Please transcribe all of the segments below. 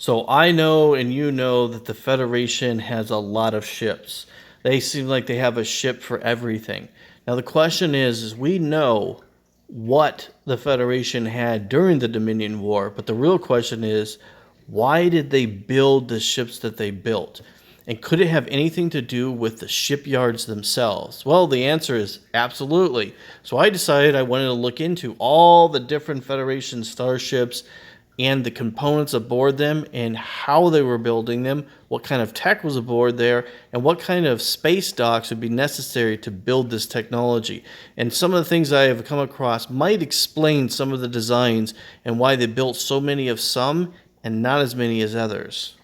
So I know and you know that the Federation has a lot of ships. They seem like they have a ship for everything. Now the question is we know what the Federation had during the Dominion War, but the real question is why did they build the ships that they built? And could it have anything to do with the shipyards themselves? Well, the answer is absolutely. So I decided I wanted to look into all the different Federation starships and the components aboard them and how they were building them, what kind of tech was aboard there, and what kind of space docks would be necessary to build this technology. And some of the things I have come across might explain some of the designs and why they built so many of some and not as many as others.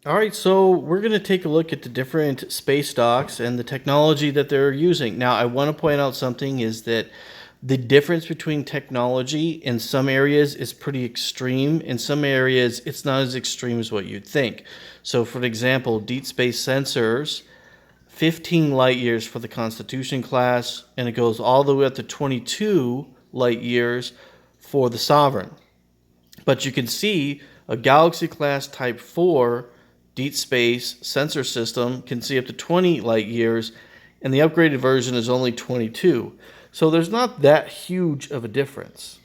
All right, so we're going to take a look at the different space docks and the technology that they're using. Now, I want to point out something is that the difference between technology in some areas is pretty extreme. In some areas, it's not as extreme as what you'd think. So, for example, deep space sensors, 15 light years for the Constitution class, and it goes all the way up to 22 light years for the Sovereign. But you can see a Galaxy class Type 4 deep space sensor system can see up to 20 light years, and the upgraded version is only 22. So there's not that huge of a difference.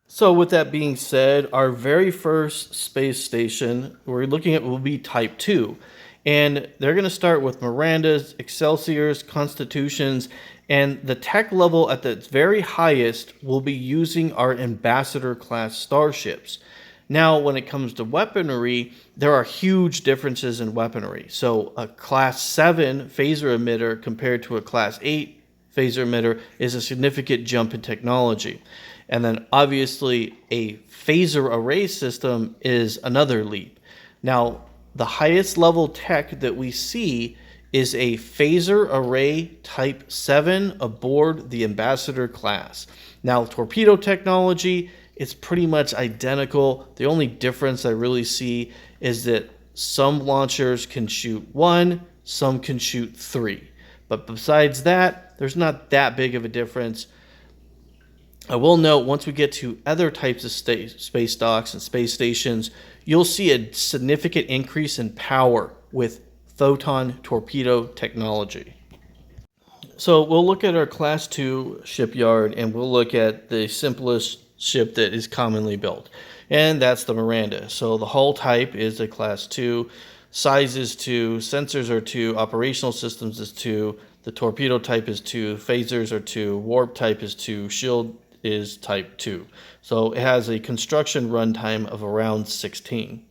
So with that being said, our very first space station we're looking at will be Type 2. And they're going to start with Mirandas, Excelsiors, Constitutions, and the tech level at the very highest will be using our Ambassador class starships. Now, when it comes to weaponry, there are huge differences in weaponry. So a Class 7 phaser emitter compared to a Class 8 phaser emitter is a significant jump in technology. And then obviously a phaser array system is another leap. Now, the highest level tech that we see is a phaser array Type 7 aboard the Ambassador class. Now, torpedo technology, it's pretty much identical. The only difference I really see is that some launchers can shoot 1, some can shoot 3. But besides that, there's not that big of a difference. I will note, once we get to other types of space docks and space stations, you'll see a significant increase in power with photon torpedo technology. So we'll look at our Class 2 shipyard, and we'll look at the simplest ship that is commonly built, and that's the Miranda. So the hull type is a Class 2, size is 2, sensors are 2, operational systems is 2, the torpedo type is 2, phasers are 2, warp type is 2, shield is Type 2. So it has a construction runtime of around 16.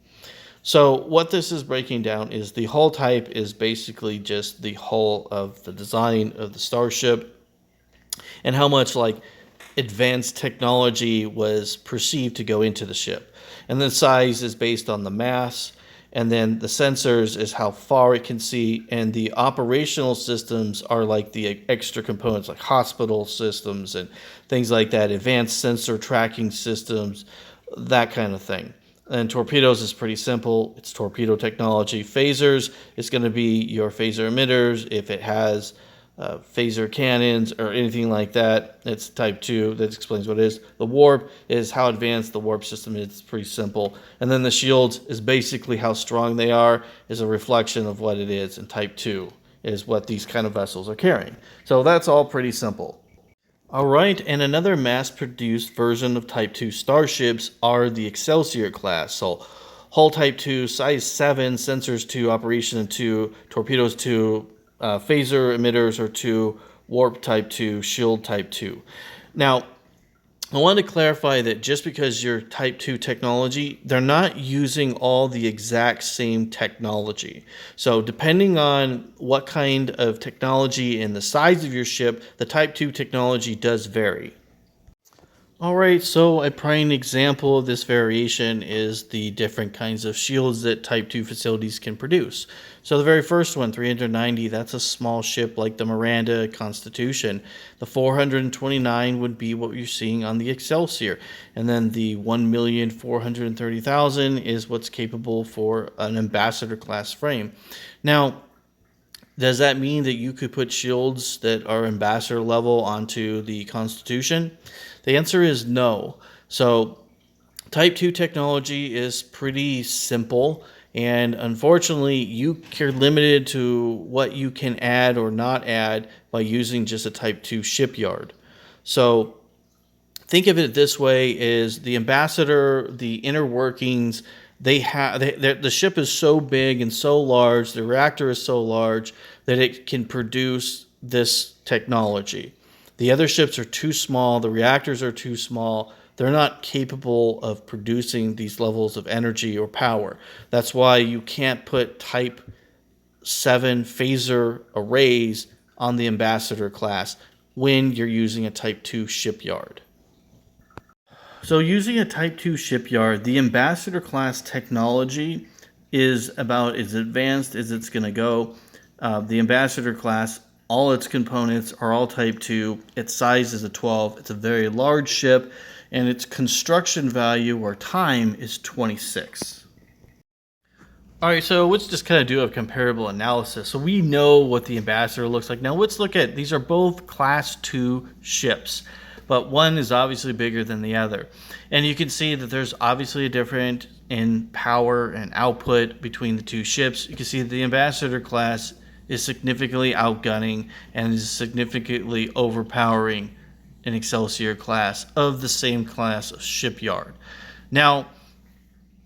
So what this is breaking down is the hull type is basically just the hull of the design of the starship and how much advanced technology was perceived to go into the ship. And the size is based on the mass, and then the sensors is how far it can see, and the operational systems are like the extra components like hospital systems and things like that, advanced sensor tracking systems, that kind of thing. And torpedoes is pretty simple. It's torpedo technology. Phasers is going to be your phaser emitters. If it has phaser cannons or anything like that, it's Type 2. That explains what it is. The warp is how advanced the warp system is. It's pretty simple. And then the shields is basically how strong they are, is a reflection of what it is. And Type 2 is what these kind of vessels are carrying. So that's all pretty simple. All right, and another mass-produced version of Type 2 starships are the Excelsior class. So hull Type 2, size 7, sensors 2, operation 2, torpedoes 2, phaser emitters are 2, warp Type 2, shield Type 2. Now, I want to clarify that just because you're Type 2 technology, they're not using all the exact same technology. So depending on what kind of technology and the size of your ship, the Type 2 technology does vary. All right, so a prime example of this variation is the different kinds of shields that Type 2 facilities can produce. So the very first one, 390, that's a small ship like the Miranda Constitution. The 429 would be what you're seeing on the Excelsior. And then the 1,430,000 is what's capable for an Ambassador class frame. Now, does that mean that you could put shields that are Ambassador level onto the Constitution? The answer is no. So Type 2 technology is pretty simple, and unfortunately, you're limited to what you can add or not add by using just a Type 2 shipyard. So think of it this way: is the ambassador, the inner workings, the ship is so big and so large, the reactor is so large that it can produce this technology. The other ships are too small, the reactors are too small. They're not capable of producing these levels of energy or power. That's why you can't put Type 7 phaser arrays on the Ambassador class when you're using a Type 2 shipyard. So using a Type 2 shipyard, the Ambassador class technology is about as advanced as it's going to go. The Ambassador class, all its components are all Type 2. Its size is a 12. It's a very large ship, and its construction value or time is 26. All right, so let's just kind of do a comparable analysis. So we know what the Ambassador looks like. Now let's look at, these are both Class 2 ships, but one is obviously bigger than the other. And you can see that there's obviously a difference in power and output between the two ships. You can see the Ambassador class is significantly outgunning and is significantly overpowering an Excelsior class of the same class of shipyard. Now,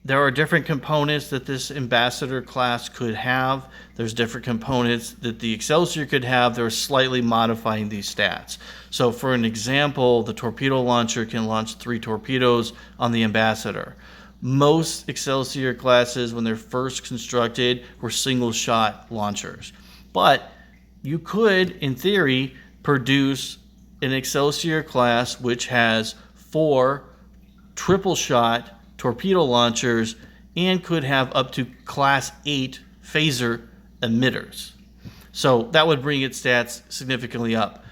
there are different components that this Ambassador class could have. There's different components that the Excelsior could have. They're slightly modifying these stats. So for an example, the torpedo launcher can launch 3 torpedoes on the Ambassador. Most Excelsior classes, when they're first constructed, were single-shot launchers. But you could, in theory, produce an Excelsior class which has 4 triple-shot torpedo launchers and could have up to Class 8 phaser emitters. So that would bring its stats significantly up.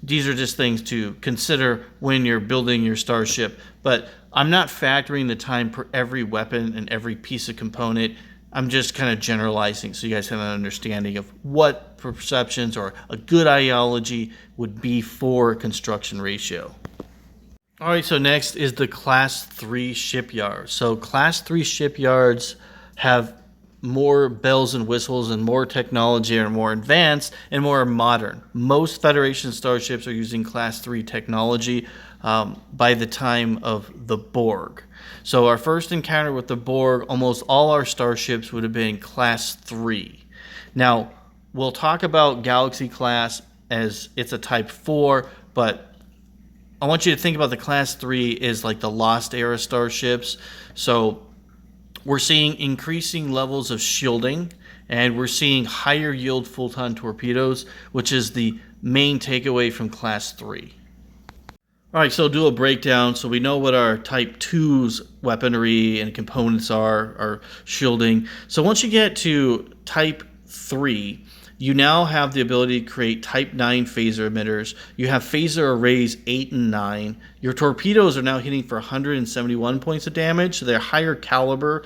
These are just things to consider when you're building your starship, but I'm not factoring the time per every weapon and every piece of component. I'm just kind of generalizing so you guys have an understanding of what perceptions or a good ideology would be for construction ratio. All right, so next is the Class 3 shipyards. So Class 3 shipyards have more bells and whistles and more technology, are more advanced and more modern. Most Federation starships are using Class 3 technology by the time of the Borg. So our first encounter with the Borg, almost all our starships would have been Class 3. Now, we'll talk about Galaxy class as it's a Type 4, but I want you to think about the Class 3 is like the Lost Era starships. So we're seeing increasing levels of shielding, and we're seeing higher yield full-ton torpedoes, which is the main takeaway from Class 3. All right, so do a breakdown. So we know what our Type 2's weaponry and components are shielding. So once you get to Type 3, you now have the ability to create Type 9 phaser emitters. You have phaser arrays 8 and 9. Your torpedoes are now hitting for 171 points of damage, so they're higher caliber.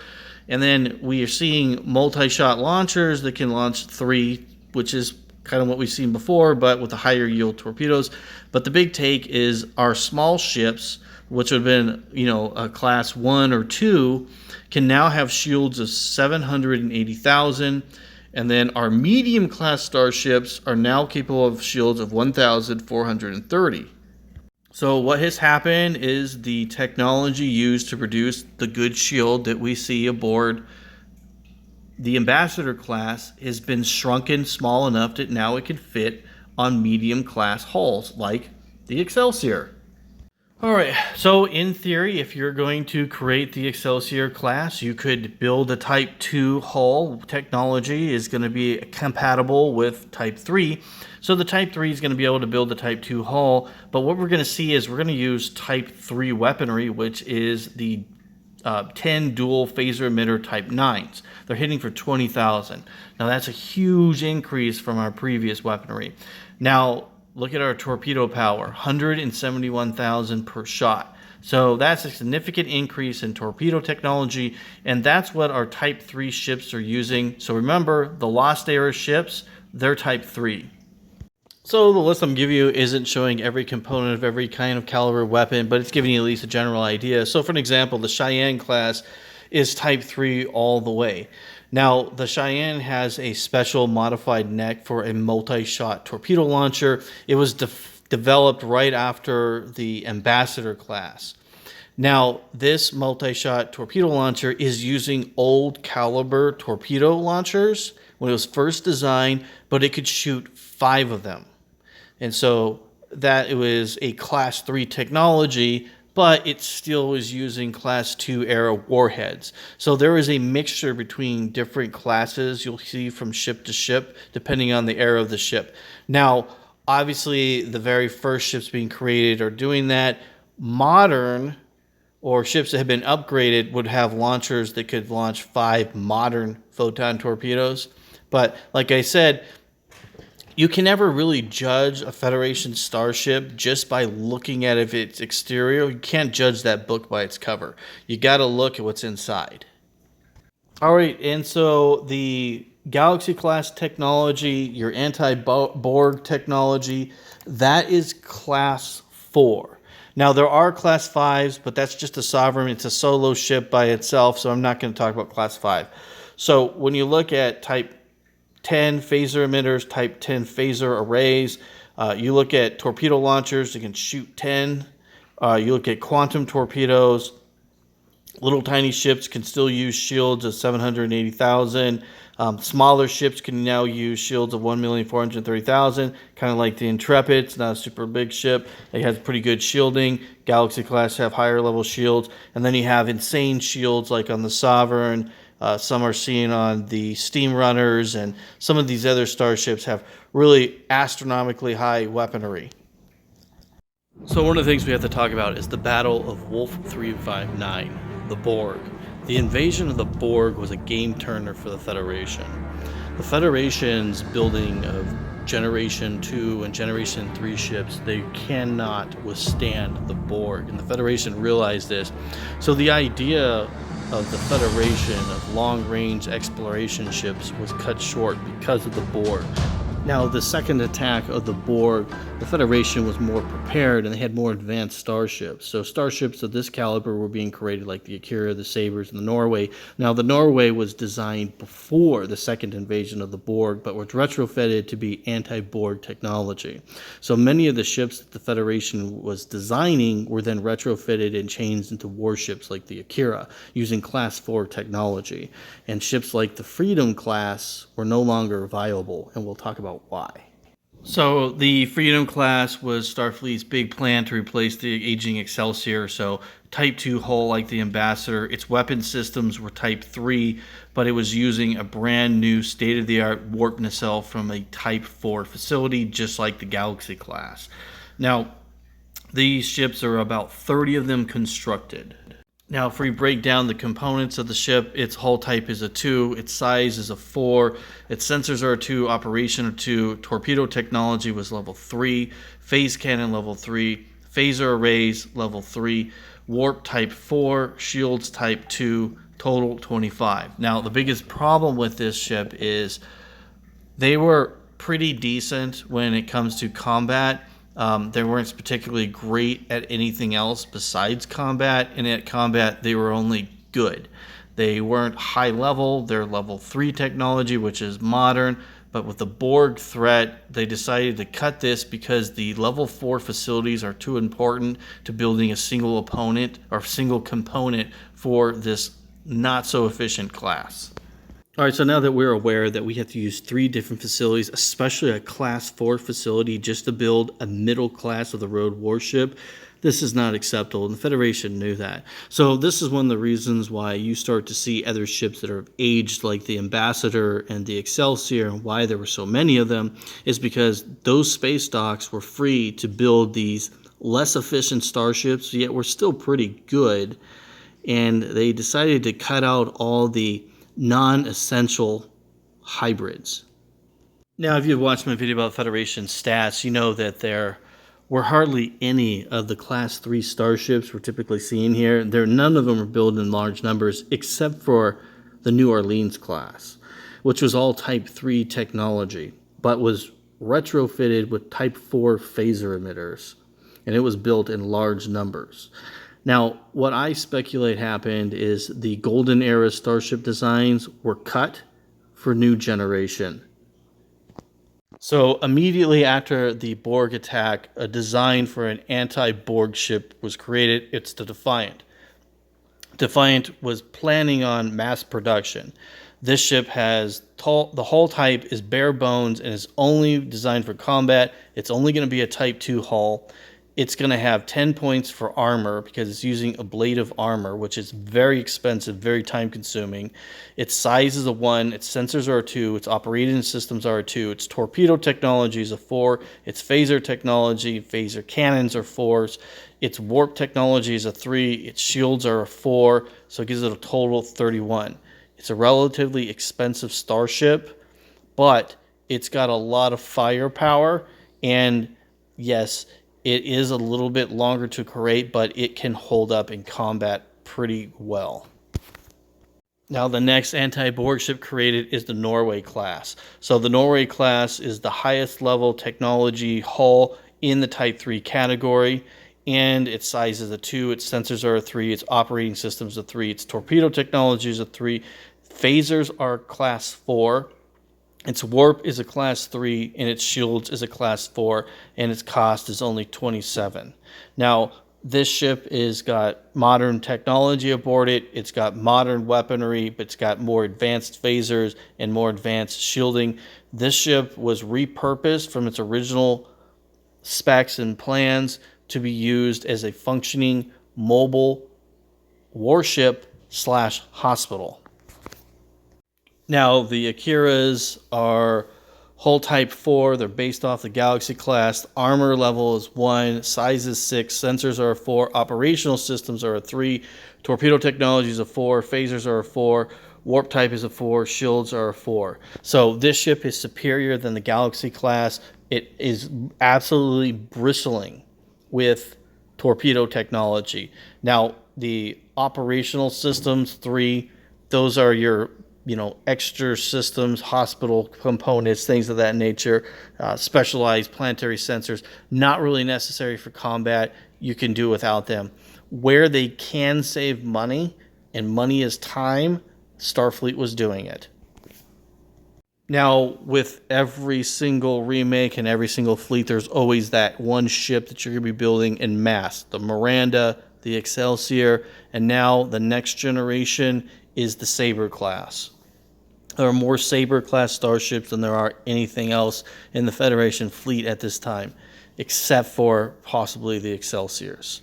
And then we are seeing multi-shot launchers that can launch 3, which is kind of what we've seen before, but with the higher yield torpedoes. But the big take is our small ships, which would have been, a Class 1 or 2, can now have shields of 780,000. And then our medium class starships are now capable of shields of 1,430. So what has happened is the technology used to produce the good shield that we see aboard the Ambassador class has been shrunken small enough that now it can fit on medium class hulls like the Excelsior. All right, so in theory, if you're going to create the Excelsior class, you could build a Type 2 hull. Technology is going to be compatible with Type 3. So the Type 3 is going to be able to build the Type 2 hull. But what we're going to see is we're going to use Type 3 weaponry, which is the 10 dual phaser emitter Type 9s. They're hitting for 20,000. Now that's a huge increase from our previous weaponry. Now, look at our torpedo power, 171,000 per shot. So that's a significant increase in torpedo technology, and that's what our Type 3 ships are using. So remember, the Lost Era ships, they're Type 3. So the list I'm giving you isn't showing every component of every kind of caliber weapon, but it's giving you at least a general idea. So for an example, the Cheyenne class is Type 3 all the way. Now, the Cheyenne has a special modified neck for a multi-shot torpedo launcher. It was developed right after the Ambassador class. Now, this multi-shot torpedo launcher is using old caliber torpedo launchers when it was first designed, but it could shoot 5 of them. And so that it was a class 3 technology, but it still was using class 2 era warheads. So there is a mixture between different classes you'll see from ship to ship, depending on the era of the ship. Now, obviously, the very first ships being created are doing that. Modern or ships that have been upgraded would have launchers that could launch 5 modern photon torpedoes. But like I said, you can never really judge a Federation starship just by looking at its exterior. You can't judge that book by its cover. You got to look at what's inside. All right, and so the Galaxy class technology, your Anti-Borg technology, that is class 4. Now, there are class 5s, but that's just a sovereign. It's a solo ship by itself, so I'm not going to talk about class 5. So when you look at type 10 phaser emitters, type 10 phaser arrays. You look at torpedo launchers that can shoot 10. You look at quantum torpedoes. Little tiny ships can still use shields of 780,000. Smaller ships can now use shields of 1,430,000, kind of like the Intrepid. It's not a super big ship. It has pretty good shielding. Galaxy class have higher level shields. And then you have insane shields like on the Sovereign. Some are seen on the Steam Runners, and some of these other starships have really astronomically high weaponry. So one of the things we have to talk about is the Battle of Wolf 359, the Borg. The invasion of the Borg was a game turner for the Federation. The Federation's building of Generation 2 and Generation 3 ships, they cannot withstand the Borg, and the Federation realized this. So the idea of the Federation of long-range exploration ships was cut short because of the Borg. Now, the second attack of the Borg, the Federation was more prepared and they had more advanced starships. So starships of this caliber were being created like the Akira, the Sabres, and the Norway. Now, the Norway was designed before the second invasion of the Borg, but was retrofitted to be anti-Borg technology. So many of the ships that the Federation was designing were then retrofitted and changed into warships like the Akira, using Class 4 technology. And ships like the Freedom class were no longer viable, and we'll talk about why. So the Freedom class was Starfleet's big plan to replace the aging Excelsior. So Type 2 hull like the Ambassador. Its weapon systems were Type 3, but it was using a brand new state-of-the-art warp nacelle from a Type 4 facility, just like the Galaxy class. Now, these ships are about 30 of them constructed. Now, if we break down the components of the ship, its hull type is a 2, its size is a 4, its sensors are a 2, operation a 2, torpedo technology was level 3, phase cannon level 3, phaser arrays level 3, warp type 4, shields type 2, total 25. Now, the biggest problem with this ship is they were pretty decent when it comes to combat. They weren't particularly great at anything else besides combat, and at combat they were only good. They weren't high level. They're level 3 technology, which is modern, but with the Borg threat, they decided to cut this because the level 4 facilities are too important to building a single opponent or single component for this not so efficient class. All right, so now that we're aware that we have to use 3 different facilities, especially a Class 4 facility, just to build a middle class of the road warship, this is not acceptable, and the Federation knew that. So this is one of the reasons why you start to see other ships that are aged, like the Ambassador and the Excelsior, and why there were so many of them, is because those space docks were free to build these less efficient starships, yet were still pretty good, and they decided to cut out all the non-essential hybrids. Now, if you've watched my video about Federation stats, you know that there were hardly any of the Class 3 starships we're typically seeing here. None of them were built in large numbers except for the New Orleans class, which was all Type 3 technology, but was retrofitted with Type 4 phaser emitters, and it was built in large numbers. Now, what I speculate happened is the golden era starship designs were cut for new generation. So immediately after the Borg attack, a design for an anti-Borg ship was created. It's the Defiant. Defiant was planning on mass production. This ship has the hull type is bare bones and is only designed for combat. It's only going to be a Type 2 hull. It's going to have 10 points for armor because it's using ablative armor, which is very expensive, very time consuming. Its size is a 1, its sensors are a 2, its operating systems are a 2, its torpedo technology is a 4, its phaser technology, phaser cannons are 4s, its warp technology is a 3, its shields are a 4, so it gives it a total of 31. It's a relatively expensive starship, but it's got a lot of firepower, and yes, it is a little bit longer to create, but it can hold up in combat pretty well. Now, the next anti-Borg ship created is the Norway class. So the Norway class is the highest level technology hull in the Type 3 category, and its size is a 2, its sensors are a 3, its operating systems a 3, its torpedo technology is a 3, phasers are class 4, its warp is a class 3, and its shields is a class 4, and its cost is only 27. Now, this ship is got modern technology aboard it. It's got modern weaponry, but it's got more advanced phasers and more advanced shielding. This ship was repurposed from its original specs and plans to be used as a functioning mobile warship / hospital. Now, the Akiras are hull type 4. They're based off the Galaxy class. Armor level is 1. Size is 6. Sensors are a 4. Operational systems are a 3. Torpedo technology is a 4. Phasers are a 4. Warp type is a 4. Shields are a 4. So this ship is superior than the Galaxy class. It is absolutely bristling with torpedo technology. Now, the operational systems, 3, those are your extra systems, hospital components, things of that nature, specialized planetary sensors, not really necessary for combat. You can do without them. Where they can save money, and money is time, Starfleet was doing it. Now, with every single remake and every single fleet, there's always that one ship that you're going to be building in mass. The Miranda, the Excelsior, and now the next generation is the Sabre class. There are more Sabre class starships than there are anything else in the Federation fleet at this time, except for possibly the Excelsiors.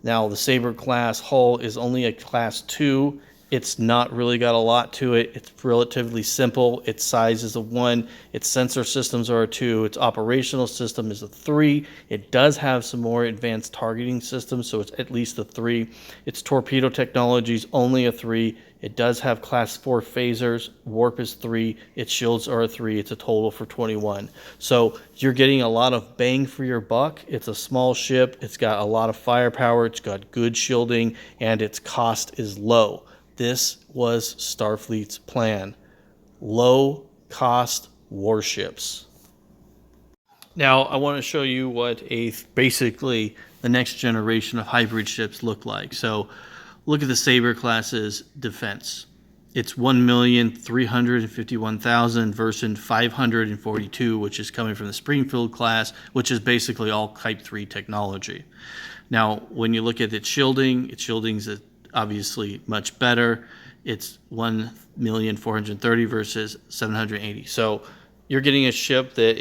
Now, the Sabre class hull is only a class 2. It's not really got a lot to it. It's relatively simple. Its size is a 1. Its sensor systems are a 2. Its operational system is a 3. It does have some more advanced targeting systems, so it's at least a 3. Its torpedo technology is only a 3. It does have class 4 phasers. Warp is 3. Its shields are a 3. It's a total for 21. So you're getting a lot of bang for your buck. It's a small ship. It's got a lot of firepower. It's got good shielding, and its cost is low. This was Starfleet's plan. Low-cost warships. Now, I want to show you what basically the next generation of hybrid ships look like. So, look at the Sabre class's defense. It's 1,351,000 versus 542, which is coming from the Springfield class, which is basically all Type 3 technology. Now, when you look at its shielding's obviously much better. It's 1,430,000 versus 780. So you're getting a ship that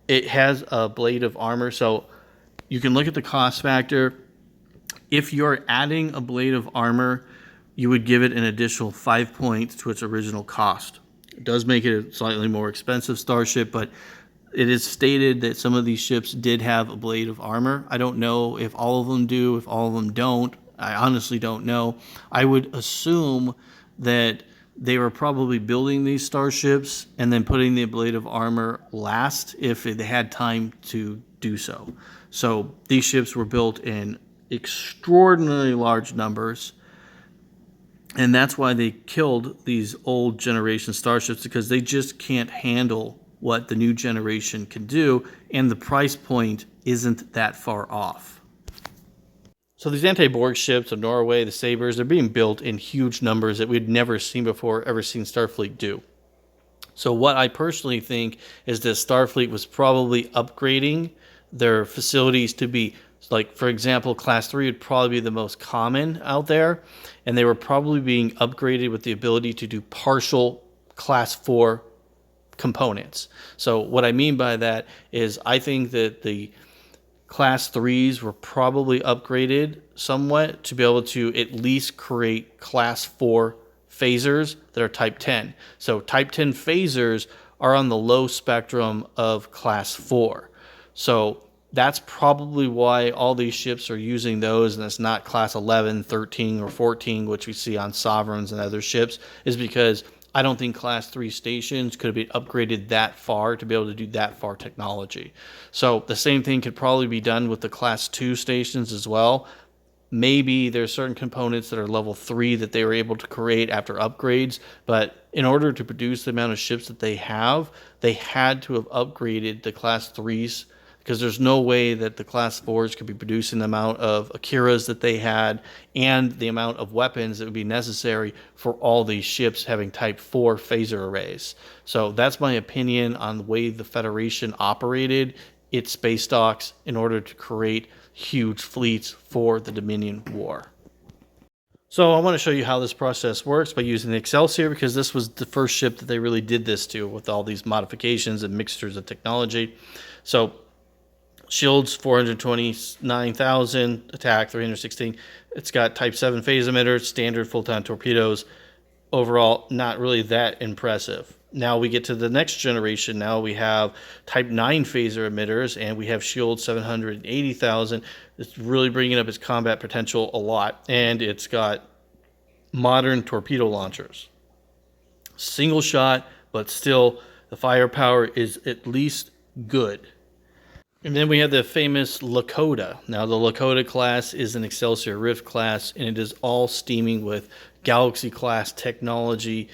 it has a blade of armor. So you can look at the cost factor. If you're adding a blade of armor, you would give it an additional 5 points to its original cost. It does make it a slightly more expensive starship, but it is stated that some of these ships did have a blade of armor. I don't know if all of them do, if all of them don't. I honestly don't know. I would assume that they were probably building these starships and then putting the blade of armor last if they had time to do so. So these ships were built in extraordinarily large numbers, and that's why they killed these old generation starships, because they just can't handle what the new generation can do, and the price point isn't that far off. So these Anti-Borg ships of Norway, the Sabres, they're being built in huge numbers that we'd never seen before, ever seen Starfleet do. So what I personally think is that Starfleet was probably upgrading their facilities to be, like, for example, Class 3 would probably be the most common out there, and they were probably being upgraded with the ability to do partial Class 4 components. So what I mean by that is I think that the Class 3s were probably upgraded somewhat to be able to at least create Class 4 phasers that are Type 10. So Type 10 phasers are on the low spectrum of Class 4. So that's probably why all these ships are using those, and it's not Class 11, 13, or 14, which we see on Sovereigns and other ships, is because I don't think Class 3 stations could have been upgraded that far to be able to do that far technology. So the same thing could probably be done with the Class 2 stations as well. Maybe there's certain components that are level 3 that they were able to create after upgrades, but in order to produce the amount of ships that they had to have upgraded the Class 3s, because there's no way that the Class 4s could be producing the amount of Akiras that they had and the amount of weapons that would be necessary for all these ships having Type 4 phaser arrays. So that's my opinion on the way the Federation operated its space docks in order to create huge fleets for the Dominion War. So I want to show you how this process works by using the Excelsior, because this was the first ship that they really did this to with all these modifications and mixtures of technology. So shields 429,000, attack 316. It's got Type 7 phase emitters, standard full-time torpedoes. Overall, not really that impressive. Now we get to the next generation. Now we have Type 9 phaser emitters, and we have shield 780,000. It's really bringing up its combat potential a lot, and it's got modern torpedo launchers. Single shot, but still the firepower is at least good. And then we have the famous Lakota. Now the Lakota class is an Excelsior Rift class, and it is all steaming with Galaxy class technology.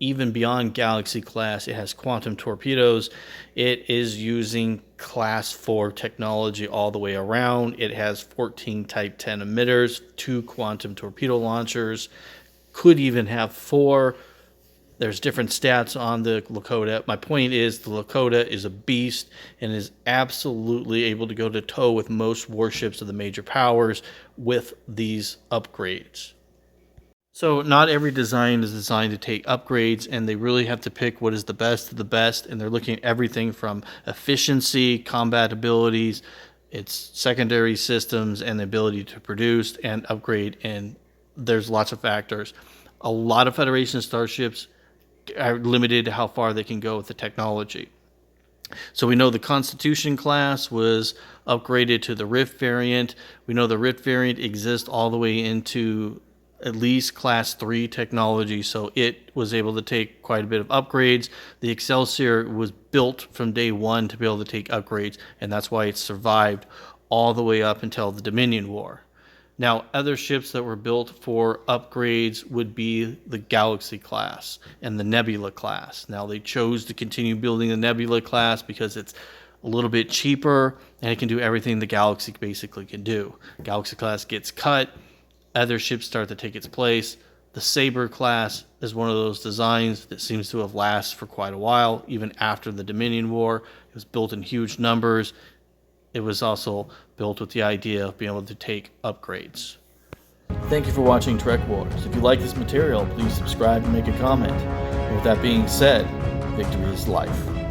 Even beyond Galaxy class, it has quantum torpedoes. It is using Class 4 technology all the way around. It has 14 Type 10 emitters, 2 quantum torpedo launchers, could even have 4. There's different stats on the Lakota. My point is the Lakota is a beast and is absolutely able to go to toe with most warships of the major powers with these upgrades. So not every design is designed to take upgrades, and they really have to pick what is the best of the best, and they're looking at everything from efficiency, combat abilities, its secondary systems, and the ability to produce and upgrade, and there's lots of factors. A lot of Federation starships are limited to how far they can go with the technology. So we know the Constitution class was upgraded to the Rift variant. We know the Rift variant exists all the way into at least Class 3 technology, so it was able to take quite a bit of upgrades. The Excelsior was built from day one to be able to take upgrades, and that's why it survived all the way up until the Dominion War. Now, other ships that were built for upgrades would be the Galaxy class and the Nebula class. Now, they chose to continue building the Nebula class because it's a little bit cheaper and it can do everything the Galaxy basically can do. Galaxy class gets cut, other ships start to take its place. The Sabre class is one of those designs that seems to have lasted for quite a while, even after the Dominion War. It was built in huge numbers. It was also built with the idea of being able to take upgrades. Thank you for watching Trek Wars. If you like this material, please subscribe and make a comment. And with that being said, victory is life.